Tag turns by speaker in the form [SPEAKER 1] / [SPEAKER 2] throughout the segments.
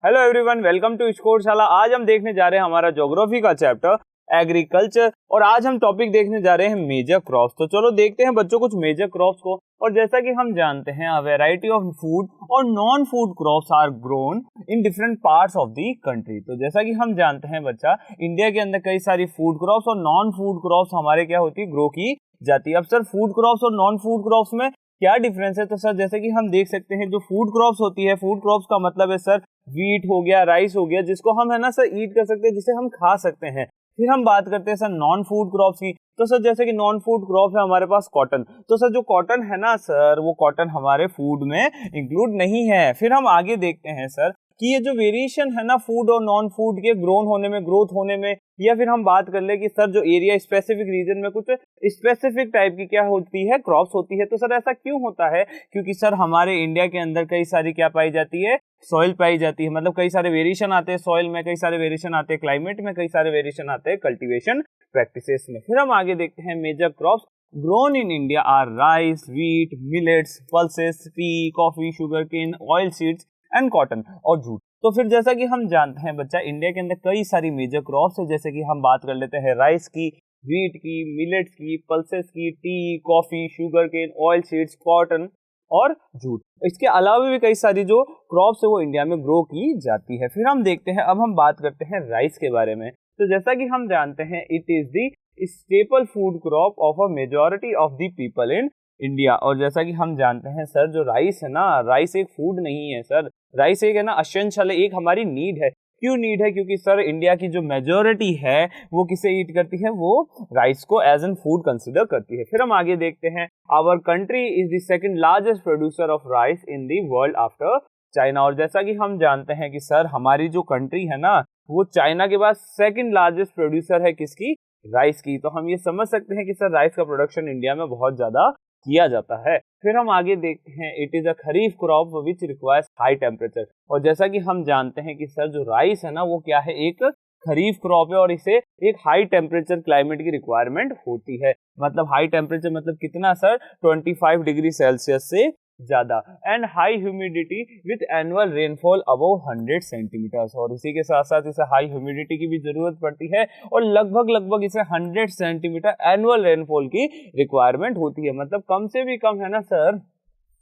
[SPEAKER 1] Hello everyone, welcome to स्कोरशाला। आज हम देखने जा रहे हैं हमारा ज्योग्राफी का चैप्टर एग्रीकल्चर और आज हम टॉपिक देखने जा रहे हैं मेजर क्रॉप्स। तो चलो देखते हैं बच्चों कुछ मेजर क्रॉप्स को। और जैसा कि हम जानते हैं अ वैरायटी ऑफ फूड और non food crops are grown in different parts of the country. तो जैसा कि हम जानते हैं बच्चा, इंडिया के अंदर कई सारी फूड क्रॉप्स और नॉन फूड क्रॉप्स हमारे क्या होती है, ग्रो की जाती है। अब सर फूड क्रॉप्स और नॉन फूड क्रॉप्स में क्या डिफरेंस है? तो सर जैसे कि हम देख सकते हैं जो फूड क्रॉप्स होती है, फूड क्रॉप्स का मतलब है सर वीट हो गया, राइस हो गया, जिसको हम है ना सर ईट कर सकते हैं, जिसे हम खा सकते हैं। फिर हम बात करते हैं सर नॉन फूड क्रॉप्स की। तो सर जैसे कि नॉन फूड क्रॉप है हमारे पास कॉटन। तो सर जो कॉटन है ना सर, वो कॉटन हमारे फूड में इंक्लूड नहीं है। फिर हम आगे देखते हैं सर कि ये जो वेरिएशन है ना फूड और नॉन फूड के ग्रोन होने में, ग्रोथ होने में, या फिर हम बात कर ले कि सर जो एरिया स्पेसिफिक रीजन में कुछ स्पेसिफिक टाइप की क्या होती है, क्रॉप्स होती है। तो सर ऐसा क्यों होता है? क्योंकि सर हमारे इंडिया के अंदर कई सारी क्या पाई जाती है, सॉइल पाई जाती है। मतलब कई सारे वेरिएशन आते हैं सॉइल में, कई सारे वेरिएशन आते हैं क्लाइमेट में, कई सारे वेरिएशन आते हैं कल्टीवेशन प्रैक्टिसेस में। फिर हम आगे देखते हैं major crops grown in India are rice, wheat, millets, pulses, tea, coffee, sugarcane, oil seeds and cotton और जूट। तो फिर जैसा कि हम जानते हैं बच्चा, इंडिया के अंदर कई सारी मेजर क्रॉप्स है। जैसे कि हम बात कर लेते हैं राइस की, व्हीट की, मिलेट्स की, पल्सेस की, T, coffee, sugarcane, oil seeds, cotton और जूट। इसके अलावा भी कई सारी जो क्रॉप्स है वो इंडिया में ग्रो की जाती है। फिर हम देखते हैं, अब हम बात करते हैं राइस के बारे में। तो जैसा कि हम जानते हैं it is the staple food crop of a majority of the people in India. और जैसा कि हम जानते हैं सर जो राइस है ना, राइस एक फूड नहीं है सर, राइस एक है ना एसेंशियल है, एक हमारी नीड है। क्यों नीड है? क्योंकि सर इंडिया की जो मेजॉरिटी है वो किसे ईट करती है, वो राइस को एज एन फूड कंसिडर करती है। फिर हम आगे देखते हैं, our country is the second largest producer of rice in the world after China. और जैसा कि हम जानते हैं कि सर हमारी जो कंट्री है ना, वो चाइना के बाद सेकंड लार्जेस्ट प्रोड्यूसर है किसकी, राइस की। तो हम ये समझ सकते हैं कि सर राइस का प्रोडक्शन इंडिया में बहुत ज्यादा किया जाता है। फिर हम आगे देखते हैं, it is a kharif crop which requires high temperature. और जैसा कि हम जानते हैं कि सर जो राइस है ना, वो क्या है, एक खरीफ क्रॉप है और इसे एक हाई टेम्परेचर क्लाइमेट की रिक्वायरमेंट होती है। मतलब हाई टेम्परेचर मतलब कितना सर, 25 डिग्री सेल्सियस से ज्यादा, and high humidity with annual rainfall above 100 centimetres. और इसी के साथ साथ इसे हाई ह्यूमिडिटी की भी जरूरत पड़ती है और लगभग इसे 100 सेंटीमीटर एनुअल रेनफॉल की रिक्वायरमेंट होती है। मतलब कम से भी कम है ना सर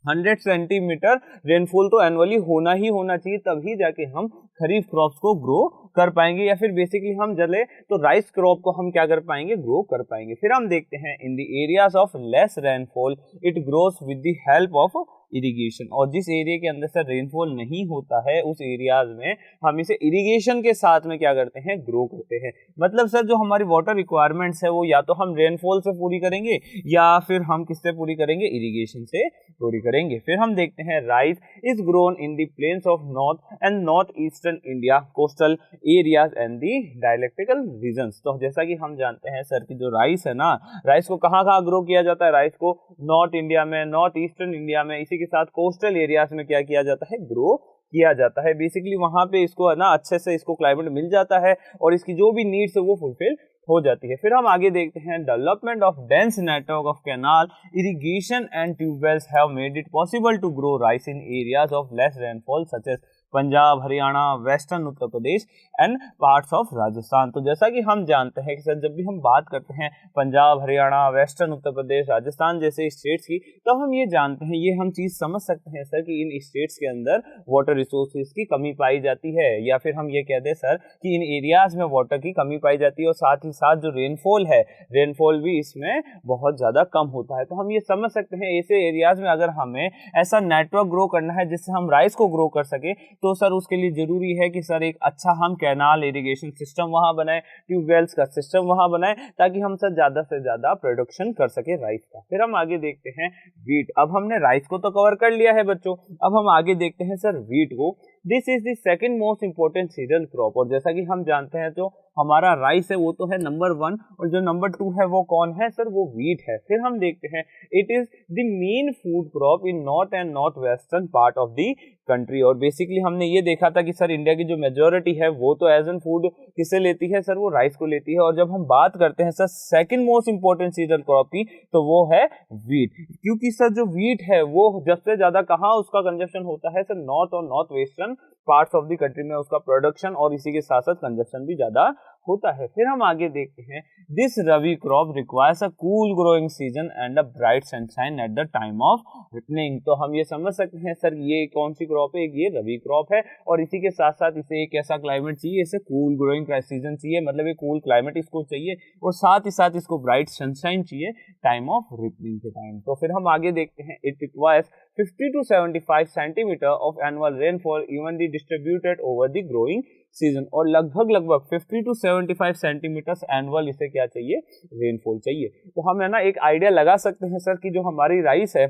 [SPEAKER 1] 100 सेंटीमीटर रेनफॉल तो एनुअली होना ही होना चाहिए, तभी जाके हम खरीफ क्रॉप्स को ग्रो कर पाएंगे, या फिर बेसिकली हम जले तो राइस क्रॉप को हम क्या कर पाएंगे, ग्रो कर पाएंगे। फिर हम देखते हैं, in the areas of less rainfall it grows with the help of irrigation. और जिस एरिया के अंदर सर रेनफॉल नहीं होता है, उस एरियाज में हम इसे इरिगेशन के साथ में क्या करते हैं, ग्रो करते हैं। मतलब सर जो हमारी वाटर रिक्वायरमेंट्स है वो या तो हम रेनफॉल से पूरी करेंगे या फिर हम किससे पूरी करेंगे, इरिगेशन से पूरी करेंगे। फिर हम देखते हैं, rice is grown in the plains of north and north eastern India, coastal areas and the dialectical regions. तो जैसा कि हम जानते हैं सर कि जो राइस है ना, राइस को कहाँ कहाँ ग्रो किया जाता है, राइस को नॉर्थ इंडिया में, नॉर्थ ईस्टर्न इंडिया में, इसी के साथ कोस्टल एरियाज में क्या किया जाता है, ग्रो किया जाता है। बेसिकली वहां पे इसको है ना अच्छे से इसको क्लाइमेट मिल जाता है और इसकी जो भी नीड्स है वो फुलफिल हो जाती है। फिर हम आगे देखते हैं, development of dense network of canal, irrigation and tubewells have made it possible to grow rice in areas of less rainfall such as Punjab, Haryana, western Uttar Pradesh and parts of Rajasthan. तो जैसा कि हम जानते हैं कि सर जब भी हम बात करते हैं पंजाब, हरियाणा, वेस्टर्न उत्तर प्रदेश, राजस्थान जैसे स्टेट्स की, तो हम ये जानते हैं, ये हम चीज समझ सकते हैं सर कि इन स्टेट्स के अंदर वाटर रिसोर्सेज की कमी पाई जाती है, या फिर हम ये कह दें सर कि इन एरियाज में वाटर की कमी पाई जाती है और साथ ही साथ जो रेनफॉल है, रेनफॉल भी इसमें बहुत ज्यादा कम होता है। तो हम ये समझ सकते हैं ऐसे एरियाज में अगर हमें ऐसा नेटवर्क ग्रो करना है जिससे हम राइस को ग्रो कर सके, तो सर उसके लिए जरूरी है कि सर एक अच्छा हम कैनाल इरिगेशन सिस्टम वहां बनाए, ट्यूबवेल्स का सिस्टम वहां बनाए, ताकि हम सर ज्यादा से ज्यादा प्रोडक्शन कर सके राइस का। फिर हम आगे देखते हैं व्हीट। अब हमने राइस को तो कवर कर लिया है बच्चों, अब हम आगे देखते हैं सर व्हीट को। This is the second most important cereal crop. और जैसा कि हम जानते हैं जो हमारा राइस है वो तो है नंबर 1, और जो नंबर 2 है वो कौन है सर, वो वीट है। फिर हम देखते हैं it is the main food crop in north and north western part of the country. और बेसिकली हमने ये देखा था कि सर इंडिया की जो मेजोरिटी है वो तो एज एन फूड किसे लेती है सर, वो राइस को लेती है। और जब हम बात करते हैं sir second most important cereal crop की, तो वो है वीट, क्योंकि सर जो वीट है वो सबसे ज्यादा कहाँ उसका कंजप्शन होता है सर, नॉर्थ और north western parts of the country में उसका प्रोडक्शन और इसी के साथ साथ कंजप्शन भी ज्यादा होता है। फिर हम आगे देखते हैं this rabi crop requires a cool growing season and a bright sunshine at the time of ripening. तो हम ये समझ सकते हैं सर ये कौन सी क्रॉप है, ये रबी क्रॉप है, और इसी के साथ साथ इसे एक ऐसा क्लाइमेट चाहिए, इसे कूल ग्रोइंग सीजन चाहिए, मतलब एक कूल क्लाइमेट इसको चाहिए, और साथ ही साथ इसको ब्राइट सनशाइन चाहिए टाइम ऑफ रिपनिंग के टाइम। तो फिर हम आगे देखते हैं it requires 50 to 75 centimetre of annual rainfall evenly distributed over the growing season. और लगभग 50 to 75 सेंटीमीटर एनुअल इसे क्या चाहिए, रेनफॉल चाहिए। तो हम है ना एक आइडिया लगा सकते हैं सर कि जो हमारी राइस है,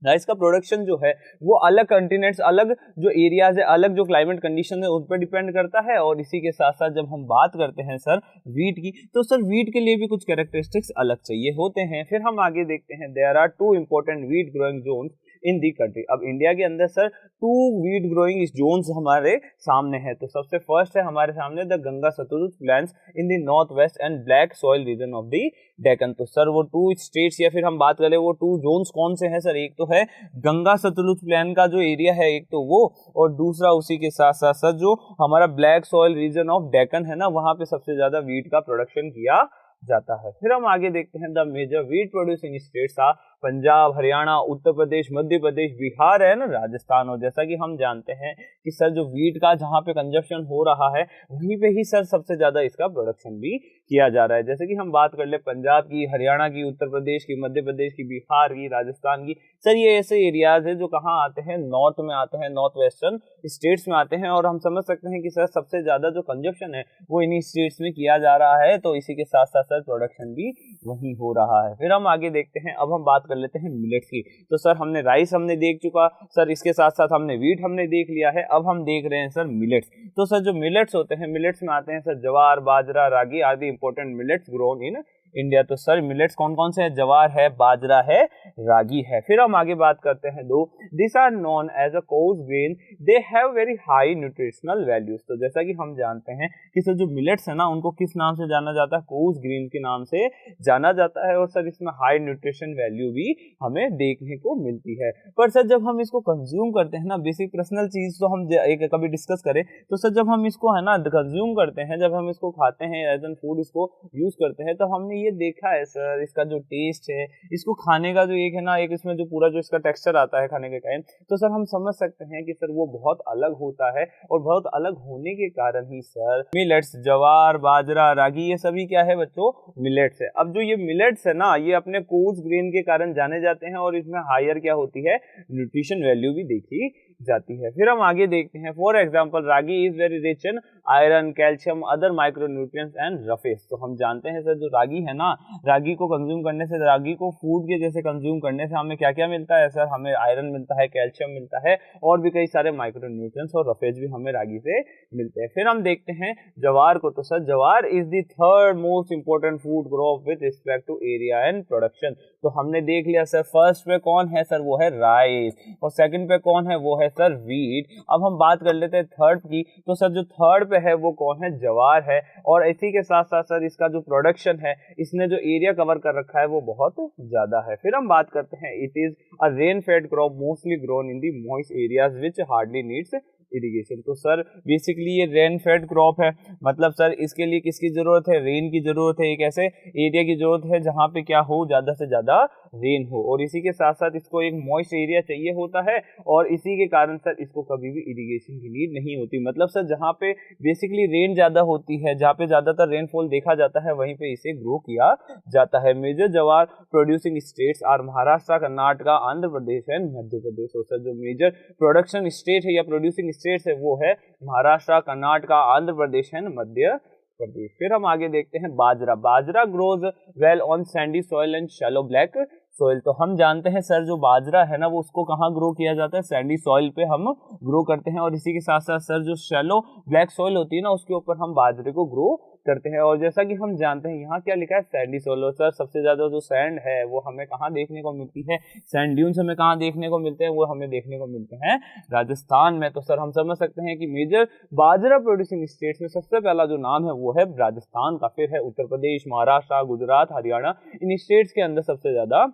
[SPEAKER 1] राइस का प्रोडक्शन जो है वो अलग कंटिनेंट्स, अलग जो एरियाज है, अलग जो क्लाइमेट कंडीशन है उन पर डिपेंड करता है। और इसी के साथ साथ जब हम बात करते हैं सर वीट की, तो सर वीट के लिए भी कुछ कैरेक्टरिस्टिक्स अलग चाहिए होते हैं। फिर हम आगे देखते हैं there are 2 important wheat growing zones in the country. अब इंडिया के अंदर सर 2 वीट ग्रोइंग जोन्स हमारे सामने है। तो सबसे फर्स्ट है हमारे सामने the Ganga Satluj plains in the north west and black soil region of the Deccan. तो सर वो 2 स्टेट्स या फिर हम बात करें वो 2 जोन्स कौन से हैं सर, एक तो है गंगा सतलुज प्लेन का जो एरिया है एक तो वो, और दूसरा उसी के साथ साथ सर जो हमारा black soil region of Deccan है ना, वहां पे सबसे ज्यादा वीट का प्रोडक्शन किया जाता है। फिर हम आगे देखते हैं the major wheat producing states are Punjab, Haryana, Uttar Pradesh, Madhya Pradesh, Bihar है ना, राजस्थान। और जैसा कि हम जानते हैं कि सर जो वीट का जहाँ पे कंजप्शन हो रहा है वहीं पे ही सर सबसे ज्यादा इसका प्रोडक्शन भी किया जा रहा है। जैसे कि हम बात कर ले पंजाब की, हरियाणा की, उत्तर प्रदेश की, मध्य प्रदेश की, बिहार की, राजस्थान की, सर ये ऐसे एरियाज है जो कहाँ आते हैं, नॉर्थ में आते हैं, नॉर्थ वेस्टर्न स्टेट्स में आते हैं। और हम समझ सकते हैं कि सर सबसे ज्यादा जो कंजप्शन है वो इन्हीं स्टेट्स में किया जा रहा है, तो इसी के साथ साथ सर प्रोडक्शन भी वहीं हो रहा है। फिर हम आगे देखते हैं, अब हम बात कर लेते हैं मिलेट्स की। तो सर हमने राइस हमने देख चुका सर, इसके साथ साथ हमने वीट हमने देख लिया है, अब हम देख रहे हैं सर मिलेट्स। तो सर जो मिलेट्स होते हैं, मिलेट्स में आते हैं sir jowar, bajra, ragi are the important millets grown in India. तो सर मिलेट्स कौन कौन से हैं, जवार है, बाजरा है, रागी है। फिर हम आगे बात करते हैं दो, this are known as a coarse grain, they have very high nutritional values. तो जैसा कि हम जानते हैं कि सर जो मिलेट्स है ना उनको किस नाम से जाना जाता है, कोर्स ग्रेन के नाम से जाना जाता है, और सर इसमें हाई न्यूट्रिशन वैल्यू भी हमें देखने को मिलती है। पर सर जब हम इसको कंज्यूम करते हैं ना, बेसिक पर्सनल चीज तो हम एक कभी डिस्कस करें, तो सर जब हम इसको है ना कंज्यूम करते हैं, जब हम इसको खाते हैं एज एन फूड, इसको यूज करते हैं, तो हमने ये देखा है सर इसका जो टेस्ट है, इसको खाने का जो एक है ना, एक इसमें जो पूरा जो इसका टेक्सचर आता है खाने के टाइम, तो सर हम समझ सकते हैं कि सर वो बहुत अलग होता है। और बहुत अलग होने के कारण ही सर मिलेट्स, जवार, बाजरा, रागी, ये सभी क्या है बच्चों, मिलेट्स है। अब जो ये मिलेट्स है ना, ये अपने कोर्स ग्रेन के कारण जाने जाते हैं, और इसमें हायर क्या होती है, न्यूट्रिशन वैल्यू भी देखी जाती है। फिर हम आगे देखते हैं, for example ragi is very rich in iron, calcium, other micronutrients and roughage. तो हम जानते हैं सर जो रागी है ना, रागी को कंज्यूम करने से, रागी को फूड के जैसे कंज्यूम करने से हमें क्या क्या मिलता है सर, हमें आयरन मिलता है, कैल्शियम मिलता है, और भी कई सारे माइक्रोन्यूट्रिएंट्स और रफेज भी हमें रागी से मिलते हैं। फिर हम देखते हैं जवार को, तो sir jowar is the third most important food crop with respect to area and production. तो हमने देख लिया सर फर्स्ट पे कौन है सर, वो है राइस, और सेकंड पे कौन है, वो है सर वीट। अब हम बात कर लेते हैं थर्ड की, तो सर जो थर्ड पे है वो कौन है, जवार है। और इसी के साथ साथ सर इसका जो प्रोडक्शन है, इसने जो एरिया कवर कर रखा है वो बहुत ज्यादा है। फिर हम बात करते हैं, it is a rain fade crop mostly grown in the moist areas which hardly needs irrigation. तो सर बेसिकली ये रेन फेड क्रॉप है, मतलब सर इसके लिए किसकी जरूरत है, रेन की जरूरत है, एक ऐसे एरिया की जरूरत है जहाँ पे क्या हो, ज्यादा से ज्यादा रेन हो। और इसी के साथ साथ इसको एक मॉइस्ट एरिया चाहिए होता है, और इसी के कारण सर इसको कभी भी इरिगेशन की नीड नहीं होती। मतलब सर जहाँ पे बेसिकली रेन ज्यादा होती है, जहाँ पे ज्यादातर रेनफॉल देखा जाता है, वहीं पे इसे ग्रो किया जाता है। Major jowar producing states are Maharashtra, Karnataka, Andhra Pradesh and Madhya Pradesh. और सर जो मेजर प्रोडक्शन स्टेट है या प्रोड्यूसिंग स्टेट्स है वो है महाराष्ट्र, कर्नाटका, आंध्र प्रदेश एंड मध्य प्रदेश। फिर हम आगे देखते हैं bajra. Bajra grows well on sandy soil and shallow black soil. तो हम जानते हैं सर जो बाजरा है ना, वो उसको कहाँ ग्रो किया जाता है, सैंडी सॉइल पे हम ग्रो करते हैं। और इसी के साथ साथ सर जो शैलो ब्लैक सॉइल होती है ना, उसके ऊपर हम बाजरे को ग्रो करते हैं। और जैसा कि हम जानते हैं यहाँ क्या लिखा है, सैंडी सोलो। सर सबसे ज्यादा जो सैंड है वो हमें कहाँ देखने को मिलती है, सैंड ड्यून्स हमें कहाँ देखने को मिलते हैं, वो हमें देखने को मिलते हैं राजस्थान में। तो सर हम समझ सकते हैं कि मेजर बाजरा प्रोड्यूसिंग स्टेट्स में सबसे पहला जो नाम है वो है राजस्थान का, फिर है उत्तर प्रदेश, महाराष्ट्र, गुजरात, हरियाणा। इन स्टेट्स के अंदर सबसे ज्यादा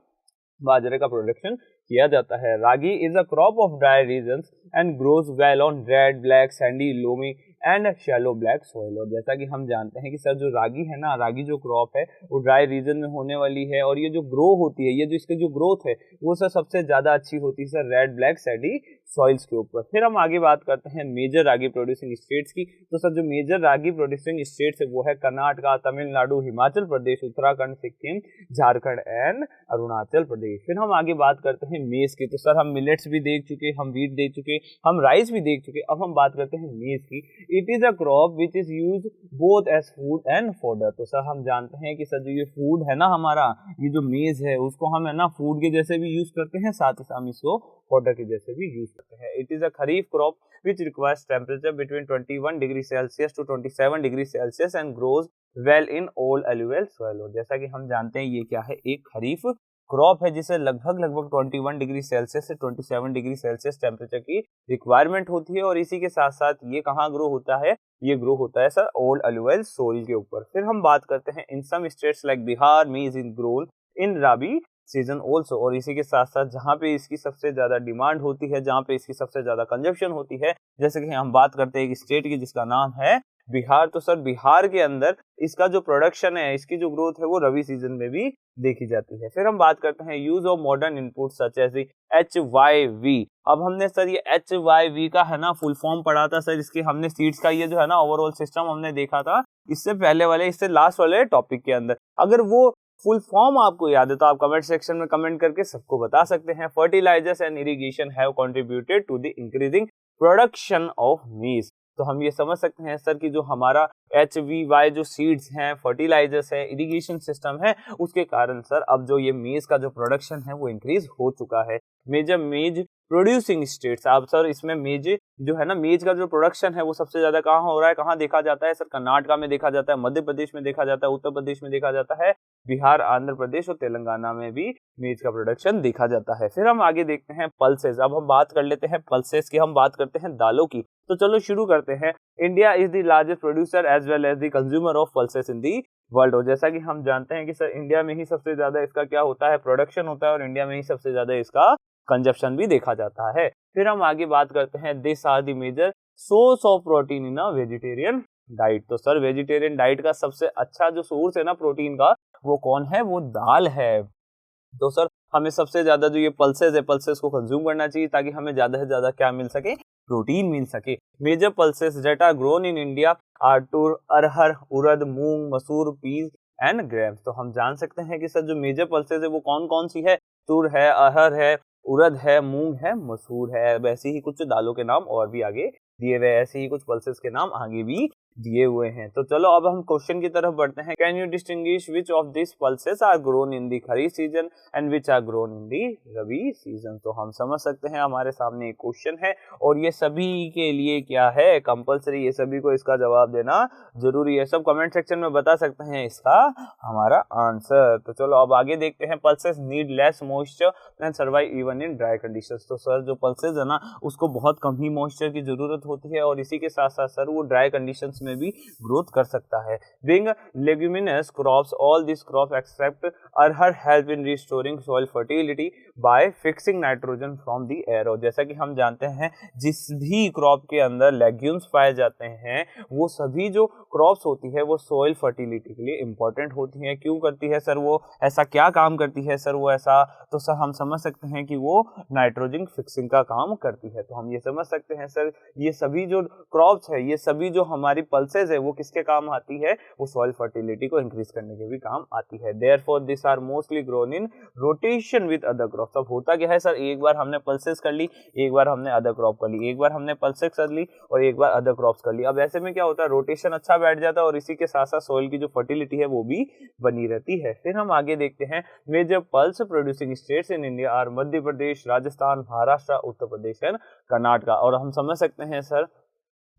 [SPEAKER 1] बाजरे का प्रोडक्शन किया जाता है। Ragi is a crop of dry regions and grows well on red, black, sandy, loamy and shallow black soil. और जैसा कि हम जानते हैं कि सर जो रागी है ना, रागी जो क्रॉप है वो ड्राई रीजन में होने वाली है, और ये जो ग्रो होती है, ये जो इसकी जो ग्रोथ है वो सर सबसे ज्यादा अच्छी होती है sir red, black, Sandy soils के ऊपर। फिर हम आगे बात करते हैं मेजर रागी प्रोड्यूसिंग स्टेट्स की। तो सर जो मेजर रागी प्रोड्यूसिंग स्टेट्स है वो है कर्नाटका, तमिलनाडु, हिमाचल प्रदेश, उत्तराखंड, सिक्किम, झारखंड एंड अरुणाचल प्रदेश। फिर हम आगे बात करते हैं मेज की। तो सर हम मिलेट्स भी देख चुके, हम व्हीट देख चुके, हम राइस भी देख चुके, अब हम बात करते हैं मेज की। It is a crop which is use both as food and fodder. तो सर हम जानते हैं कि सर जो ये फूड है ना हमारा, ये जो मेज है उसको हम है ना फूड के जैसे भी यूज करते हैं, साथ ही साथ इसको फोडर के जैसे भी यूज करते हैं। It is a kharif crop which requires temperature between 21 degree Celsius to 27 degree Celsius and grows well in all alluvial soil। और जैसा कि हम जानते हैं ये क्या है, एक खरीफ क्रॉप है जिसे लगभग 21 डिग्री सेल्सियस से 27 डिग्री सेल्सियस टेम्परेचर की रिक्वायरमेंट होती है। और इसी के साथ साथ ये कहाँ ग्रो होता है, ये ग्रो होता है सर ओल्ड अलुवियल सोइल के ऊपर। फिर हम बात करते हैं in some states like Bihar maize in grown in rabi season also. और इसी के साथ साथ जहाँ पे इसकी सबसे ज्यादा डिमांड होती है, जहाँ पे इसकी सबसे ज्यादा कंजप्शन होती है, जैसे कि हम बात करते हैं एक स्टेट की जिसका नाम है बिहार। तो सर बिहार के अंदर इसका जो प्रोडक्शन है, इसकी जो ग्रोथ है वो रबी सीजन में भी देखी जाती है। फिर हम बात करते हैं use of modern input such as HYV। अब हमने सर ये HYV का है ना फुल फॉर्म पढ़ा था सर, इसके हमने सीड्स का ये जो है ना ओवरऑल सिस्टम हमने देखा था इससे पहले वाले, इससे लास्ट वाले टॉपिक के अंदर। अगर वो फुल फॉर्म आपको याद है तो आप कमेंट सेक्शन में कमेंट करके सबको बता सकते हैं। Fertilizers and irrigation have contributed to the increasing production of maize. तो हम ये समझ सकते हैं सर कि जो हमारा HVY जो सीड्स हैं, फर्टिलाइजर्स है, इरिगेशन सिस्टम है, उसके कारण सर अब जो ये मेज का जो प्रोडक्शन है वो इंक्रीज हो चुका है। मेजर मेज प्रोड्यूसिंग स्टेट्स, अब सर इसमें मेज जो है ना, मेज का जो प्रोडक्शन है वो सबसे ज्यादा कहाँ हो रहा है, कहाँ देखा जाता है सर, कर्नाटका में देखा जाता है, मध्य प्रदेश में देखा जाता है, उत्तर प्रदेश में देखा जाता है, बिहार, आंध्र प्रदेश और तेलंगाना में भी मेज का प्रोडक्शन देखा जाता है। फिर हम आगे देखते हैं पल्सेस। अब हम बात कर लेते हैं पल्सेस की, हम बात करते हैं दालों की। तो चलो शुरू करते हैं। India is the largest producer as well as the consumer of pulses in the world. और जैसा कि हम जानते हैं कि सर इंडिया में ही सबसे ज्यादा इसका क्या होता है, प्रोडक्शन होता है, और इंडिया में ही सबसे ज्यादा इसका कंजप्शन भी देखा जाता है। फिर हम आगे बात करते हैं this are the major source of protein in a vegetarian diet. तो सर वेजिटेरियन डाइट का सबसे अच्छा जो सोर्स है ना प्रोटीन का, वो कौन है, वो दाल है। तो सर हमें सबसे ज्यादा जो ये पल्सेस है, पल्सेस को कंज्यूम करना चाहिए ताकि हमें ज्यादा से ज्यादा क्या मिल सके, प्रोटीन मिल सके। Major pulses that are grown in India are tur, arhar, urad, moong, masoor, peas and grapes. तो हम जान सकते हैं कि सर जो मेजर पल्सेस है वो कौन कौन सी है, तुर है, अरहर है, उड़द है, मूंग है, मसूर है। वैसे ही कुछ दालों के नाम और भी आगे दिए हुए, ऐसे ही कुछ पल्सेस के नाम आगे भी दिए हुए हैं। तो चलो अब हम क्वेश्चन की तरफ बढ़ते हैं। Can you distinguish which of this pulses are grown in the kharif season and which are grown in the rabi season. तो हम समझ सकते हैं हमारे सामने एक क्वेश्चन है और ये सभी के लिए क्या है, कंपलसरी, ये सभी को इसका जवाब देना जरूरी है। सब कमेंट सेक्शन में बता सकते हैं इसका हमारा आंसर। तो चलो अब आगे देखते हैं। Pulses need less moisture and survive even in dry conditions. तो सर जो पल्सेस है ना उसको बहुत कम ही मॉइस्चर की जरूरत होती है और इसी के साथ साथ सर वो ड्राई कंडीशंस में भी ग्रोथ कर सकता है। Being leguminous crops, all these crops except arhar help in restoring soil fertility by fixing nitrogen from the air। और जैसा कि हम जानते हैं जिस भी क्रॉप के अंदर लेग्यूम्स पाए जाते हैं वो सभी जो क्रॉप्स होती है वो सोइल फर्टिलिटी के लिए इंपॉर्टेंट होती है। क्यों करती है सर, वो ऐसा क्या काम करती है सर, वो ऐसा, तो सर हम समझ सकते हैं कि वो नाइट्रोजन फिक्सिंग का काम करती है। तो हम ये समझ सकते हैं सर ये सभी जो क्रॉप्स है, ये सभी जो हमारी पल्सेस है वो किसके काम आती है, वो सॉइल फर्टिलिटी को इंक्रीज करने के भी काम आती है। Therefore this are mostly grown in rotation with other crops. अब होता क्या है सर, एक बार हमने पल्सेस कर ली, एक बार हमने अदर क्रॉप कर ली, एक बार हमने पल्सेस कर ली और एक बार अदर क्रॉप्स कर ली। अब ऐसे में क्या होता है, रोटेशन अच्छा बैठ जाता है और इसी के साथ साथ सॉइल की जो फर्टिलिटी है वो भी बनी रहती है। फिर हम आगे देखते हैं। Major pulse producing states in India are Madhya Pradesh, Rajasthan, Maharashtra, Uttar Pradesh and Karnataka. और हम समझ सकते हैं सर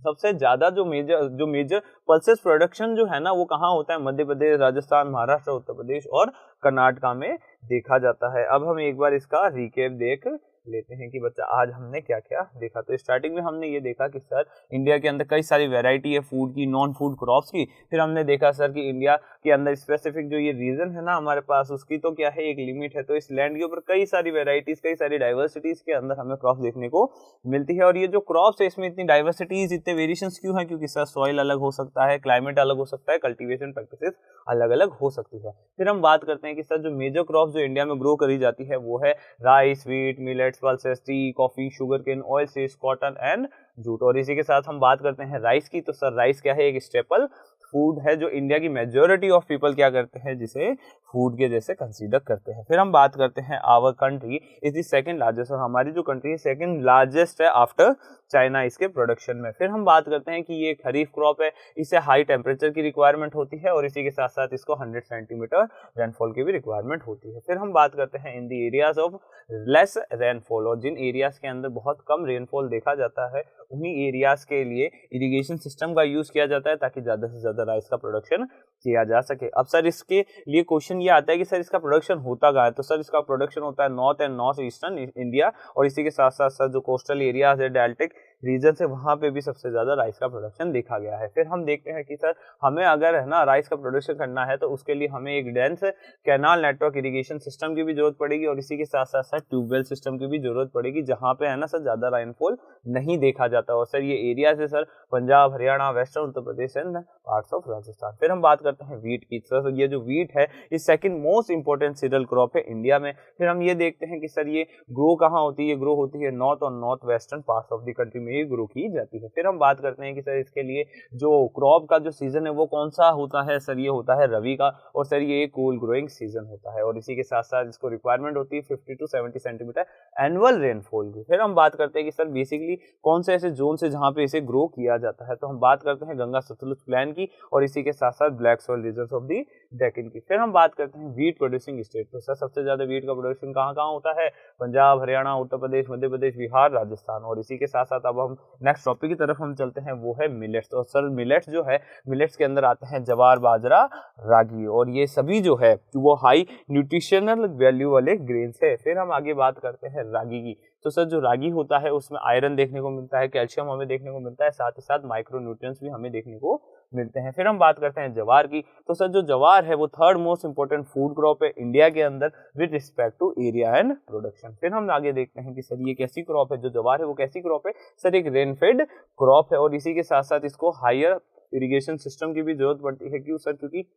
[SPEAKER 1] सबसे ज्यादा जो मेजर पल्सेस प्रोडक्शन जो है ना वो कहाँ होता है, मध्य प्रदेश, राजस्थान, महाराष्ट्र, उत्तर प्रदेश और कर्नाटका में देखा जाता है। अब हम एक बार इसका रिकेप देख लेते हैं कि बच्चा आज हमने क्या क्या देखा। तो स्टार्टिंग में हमने ये देखा कि सर इंडिया के अंदर कई सारी वैरायटी है फूड की, नॉन फूड क्रॉप्स की। फिर हमने देखा सर कि इंडिया के अंदर स्पेसिफिक जो ये रीजन है ना हमारे पास, उसकी तो क्या है एक लिमिट है। तो इस लैंड के ऊपर कई सारी वेराइटीज, कई सारी डाइवर्सिटीज के अंदर हमें क्रॉप देखने को मिलती है। और ये जो क्रॉप्स है इसमें इतनी डाइवर्सिटीज, इतने वेरिएशंस क्यों है? क्योंकि सर सॉइल अलग हो सकता है, क्लाइमेट अलग हो सकता है, कल्टीवेशन प्रैक्टिसेस अलग अलग हो सकती है। फिर हम बात करते हैं कि सर जो मेजर क्रॉप जो इंडिया में ग्रो करी जाती है वो है rice, wheat, millets, pulses, tea, coffee, sugarcane, oilseeds, cotton and jute. और इसी के साथ हम बात करते हैं राइस की। तो सर राइस क्या है? एक स्टेपल फूड है जो इंडिया की मेजॉरिटी ऑफ पीपल क्या करते हैं, जिसे फूड के जैसे कंसीडर करते हैं। फिर हम बात करते हैं our country is the second largest, और हमारी जो कंट्री है सेकंड लार्जेस्ट है आफ्टर चाइना इसके प्रोडक्शन में। फिर हम बात करते हैं कि ये खरीफ क्रॉप है, इसे हाई टेम्परेचर की रिक्वायरमेंट होती है और इसी के साथ साथ इसको 100 सेंटीमीटर रेनफॉल की भी रिक्वायरमेंट होती है। फिर हम बात करते हैं in the areas of less rainfall, और जिन एरियाज के अंदर बहुत कम रेनफॉल देखा जाता है उन्हीं एरियाज के लिए इरिगेशन सिस्टम का यूज किया जाता है ताकि ज्यादा से ज्यादा राइस का प्रोडक्शन किया जा सके। अब सर इसके लिए क्वेश्चन ये आता है कि सर इसका प्रोडक्शन होता कहाँ है? तो सर इसका प्रोडक्शन होता है north and north eastern India, और इसी के साथ साथ सर जो कोस्टल एरियाज है, डेल्टिक रीजन से, वहां पे भी सबसे ज्यादा राइस का प्रोडक्शन देखा गया है। फिर हम देखते हैं कि सर हमें अगर है ना राइस का प्रोडक्शन करना है तो उसके लिए हमें एक dense canal network irrigation system की भी जरूरत पड़ेगी और इसी के साथ साथ सर ट्यूबवेल सिस्टम की भी जरूरत पड़ेगी, जहां पे है ना सर ज्यादा रेनफॉल नहीं देखा जाता। और सर ये एरिया है sir Punjab, Haryana, western Uttar Pradesh and parts of Rajasthan. फिर हम बात करते हैं वीट की। सर ये जो वीट है ये second most important cereal crop है इंडिया में। फिर हम ये देखते हैं कि सर ये ग्रो कहाँ होती है? ये ग्रो होती है नॉर्थ और north western parts of the country में ये ग्रो की जाती है। फिर हम बात करते हैं कि सर इसके लिए जो क्रॉप का जो सीजन है वो कौन सा होता है? सर ये होता है रवि का, और सर ये कूल ग्रोइंग सीजन होता है और इसी के साथ साथ इसको रिक्वायरमेंट होती है 50 to 70 सेंटीमीटर एनुअल रेनफॉल की। फिर हम बात करते हैं कि सर बेसिकली कौन से ऐसे जोन से जहां पे इसे ग्रो किया जाता है? तो हम बात करते हैं गंगा सतलुज प्लेन की और इसी के साथ साथ black soil region of the Deccan की। फिर हम बात करते हैं वीट प्रोड्यूसिंग स्टेट। तो सर सबसे ज्यादा वीट का प्रोडक्शन कहाँ कहाँ होता है? पंजाब, हरियाणा, उत्तर प्रदेश, मध्य प्रदेश, बिहार, राजस्थान। और इसी के साथ साथ अब हम नेक्स्ट टॉपिक की तरफ हम चलते हैं, वो है मिलेट्स। तो सर मिलेट्स जो है, मिलेट्स के अंदर आते हैं जवार, बाजरा, रागी, और ये सभी जो है वो हाई न्यूट्रिशनल वैल्यू वाले ग्रेन्स है। फिर हम आगे बात करते हैं रागी की। तो सर जो रागी होता है उसमें आयरन देखने को मिलता है, कैल्शियम हमें देखने को मिलता है, साथ ही साथ माइक्रो न्यूट्रिएंट्स भी हमें देखने को मिलते हैं। फिर हम बात करते हैं जवार की। तो सर जो जवार है वो third most important food crop है इंडिया के अंदर with respect to area and production. फिर हम आगे देखते हैं कि सर ये कैसी क्रॉप है, जो जवार है वो कैसी क्रॉप है? सर एक रेनफेड क्रॉप है और इसी के साथ साथ इसको हायर इरिगेशन सिस्टम की भी जरूरत पड़ती है। क्यों सर? क्योंकि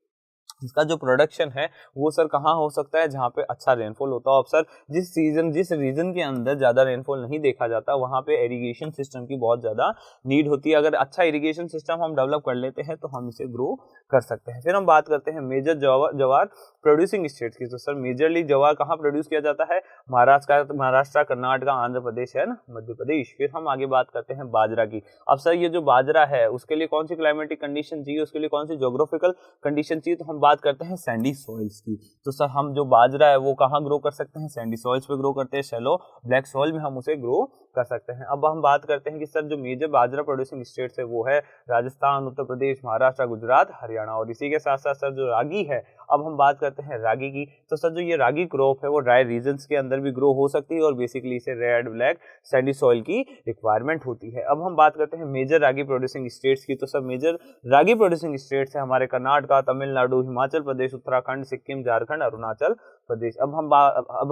[SPEAKER 1] इसका जो प्रोडक्शन है वो सर कहाँ हो सकता है? जहाँ पे अच्छा रेनफॉल होता है। अब सर जिस रीजन के अंदर ज्यादा रेनफॉल नहीं देखा जाता वहाँ पे इरिगेशन सिस्टम की बहुत ज्यादा नीड होती है। अगर अच्छा इरिगेशन सिस्टम हम डेवलप कर लेते हैं तो हम इसे ग्रो कर सकते हैं। फिर हम बात करते हैं मेजर जवार प्रोड्यूसिंग स्टेट्स की। तो सर मेजरली जवार कहाँ प्रोड्यूस किया जाता है? महाराष्ट्र, कर्नाटका, आंध्र प्रदेश है ना, मध्य प्रदेश। फिर हम आगे बात करते हैं बाजरा की। अब सर ये जो बाजरा है उसके लिए कौन सी क्लाइमेटिक कंडीशन चाहिए, उसके लिए कौन सी ज्योग्राफिकल कंडीशन चाहिए? तो हम बात करते हैं सैंडी सॉइल्स की। तो सर हम जो बाजरा है वो कहाँ ग्रो कर सकते हैं? सैंडी सॉइल्स पे ग्रो करते हैं, शैलो ब्लैक सॉइल में हम उसे ग्रो कर सकते हैं। अब हम बात करते हैं कि सर जो मेजर बाजरा प्रोड्यूसिंग स्टेट्स है वो है राजस्थान, उत्तर प्रदेश, महाराष्ट्र, गुजरात, हरियाणा। और इसी के साथ साथ सर जो रागी है, अब हम बात करते हैं रागी की। तो सर जो ये रागी क्रॉप है वो ड्राई रीजन्स के अंदर भी ग्रो हो सकती है और बेसिकली इसे रेड, ब्लैक, सैंडी सॉइल की रिक्वायरमेंट होती है। अब हम बात करते हैं मेजर रागी प्रोड्यूसिंग स्टेट्स की। तो सर मेजर रागी प्रोड्यूसिंग स्टेट्स है हमारे कर्नाटका, तमिलनाडु, हिमाचल प्रदेश, उत्तराखंड, सिक्किम, झारखंड, अरुणाचल प्रदेश। अब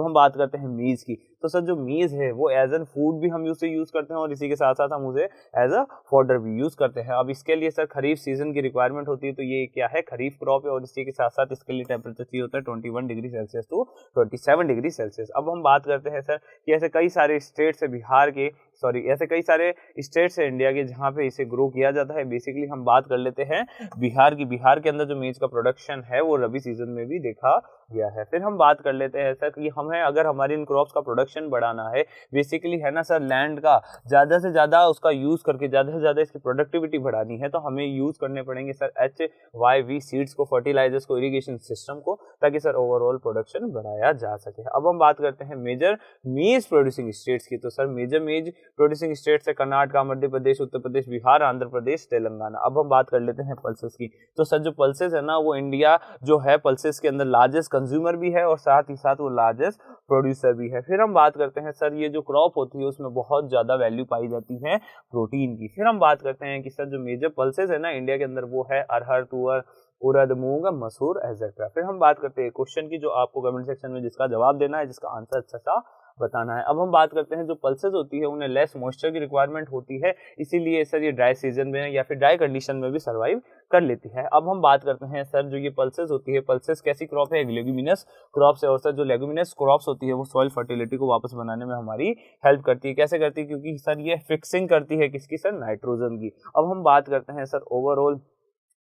[SPEAKER 1] हम बात करते हैं मीज की। तो सर जो मीज है वो एज एन फूड भी हम उसे यूज करते हैं और इसी के साथ साथ हम उसे एज अ फॉडर भी यूज करते हैं। अब इसके लिए सर खरीफ सीजन की रिक्वायरमेंट होती है। तो ये क्या है? खरीफ क्रॉप है और इसी के साथ साथ इसके लिए टेम्परेचर चाहिए होता है 21 degree Celsius to 27 degree Celsius. अब हम बात करते हैं सर कि ऐसे कई सारे स्टेट्स है ऐसे कई सारे स्टेट्स है इंडिया के जहाँ पे इसे ग्रो किया जाता है। बेसिकली हम बात कर लेते हैं बिहार की। बिहार के अंदर जो मेज का प्रोडक्शन है वो रबी सीजन में भी देखा गया है। फिर हम बात कर लेते हैं सर कि हमें अगर हमारी इन क्रॉप्स का प्रोडक्शन बढ़ाना है, बेसिकली है ना सर लैंड का ज्यादा से ज्यादा उसका यूज करके ज्यादा से ज्यादा इसकी प्रोडक्टिविटी बढ़ानी है, तो हमें यूज करने पड़ेंगे सर HYV सीड्स को, फर्टिलाइजर्स को, इरिगेशन सिस्टम को। ताकि सर ओवरऑल प्रोडक्शन बढ़ाया जा सके। अब हम बात करते हैं मेजर मेज प्रोड्यूसिंग स्टेट्स की। तो सर मेजर मेज प्रोड्यूसिंग स्टेट्स है कर्नाटक, मध्य प्रदेश, उत्तर प्रदेश, बिहार, आंध्र प्रदेश, तेलंगाना। अब हम बात कर लेते हैं पल्सेस की। तो सर जो पल्सेस है ना, वो इंडिया जो है पल्सेस के अंदर लार्जेस्ट कंज्यूमर भी है और साथ ही साथ वो लार्जेस्ट प्रोड्यूसर भी है। फिर हम बात करते हैं सर ये जो क्रॉप होती है उसमें बहुत ज्यादा वैल्यू पाई जाती है प्रोटीन की। फिर हम बात करते हैं कि सर जो मेजर पल्सेस है ना इंडिया के अंदर वो है अरहर, तुअर, उड़द, मूंग, मसूर एटसेट्रा। फिर हम बात करते हैं क्वेश्चन की जो आपको कमेंट सेक्शन में जिसका जवाब देना है, जिसका आंसर अच्छा सा बताना है। अब हम बात करते हैं जो पल्सेस होती है उन्हें लेस मॉइस्चर की रिक्वायरमेंट होती है, इसीलिए सर ये ड्राई सीजन में या फिर ड्राई कंडीशन में भी सर्वाइव कर लेती है। अब हम बात करते हैं सर जो ये पल्सेस होती है, पल्सेस कैसी क्रॉप है, लेग्यूमिनस क्रॉप है। और सर जो लेग्यूमिनस क्रॉप्स होती है वो सॉइल फर्टिलिटी को वापस बनाने में हमारी हेल्प करती है। कैसे करती है? क्योंकि सर ये फिक्सिंग करती है किसकी? सर नाइट्रोजन की। अब हम बात करते हैं सर ओवरऑल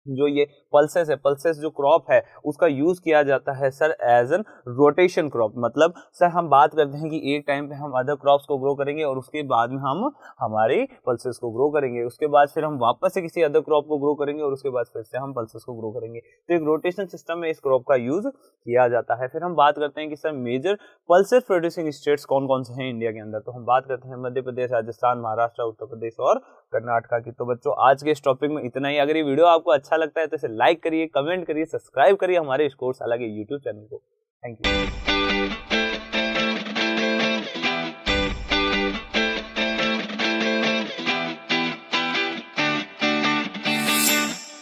[SPEAKER 1] जो ये पल्सेस है, पल्सेस जो क्रॉप है उसका यूज किया जाता है sir as an rotation crop. मतलब सर हम बात करते हैं कि एक टाइम पे हम अदर क्रॉप्स को ग्रो करेंगे और उसके बाद में हम हमारे पल्सेस को ग्रो करेंगे, उसके बाद फिर हम वापस से किसी अदर क्रॉप को ग्रो करेंगे और उसके बाद फिर से हम पल्सेस को ग्रो करेंगे। तो एक रोटेशन सिस्टम में इस क्रॉप का यूज किया जाता है। फिर हम बात करते हैं कि sir major pulses producing states कौन कौन से हैं इंडिया के अंदर। तो हम बात करते हैं मध्य प्रदेश, राजस्थान, महाराष्ट्र, उत्तर प्रदेश और कर्नाटका की। तो बच्चों आज के इस टॉपिक में इतना ही। अगर ये वीडियो आपको अच्छा लगता है तो इसे लाइक करिए, कमेंट करिए, सब्सक्राइब करिए हमारे स्कोरशाला के यूट्यूब चैनल को। Thank you.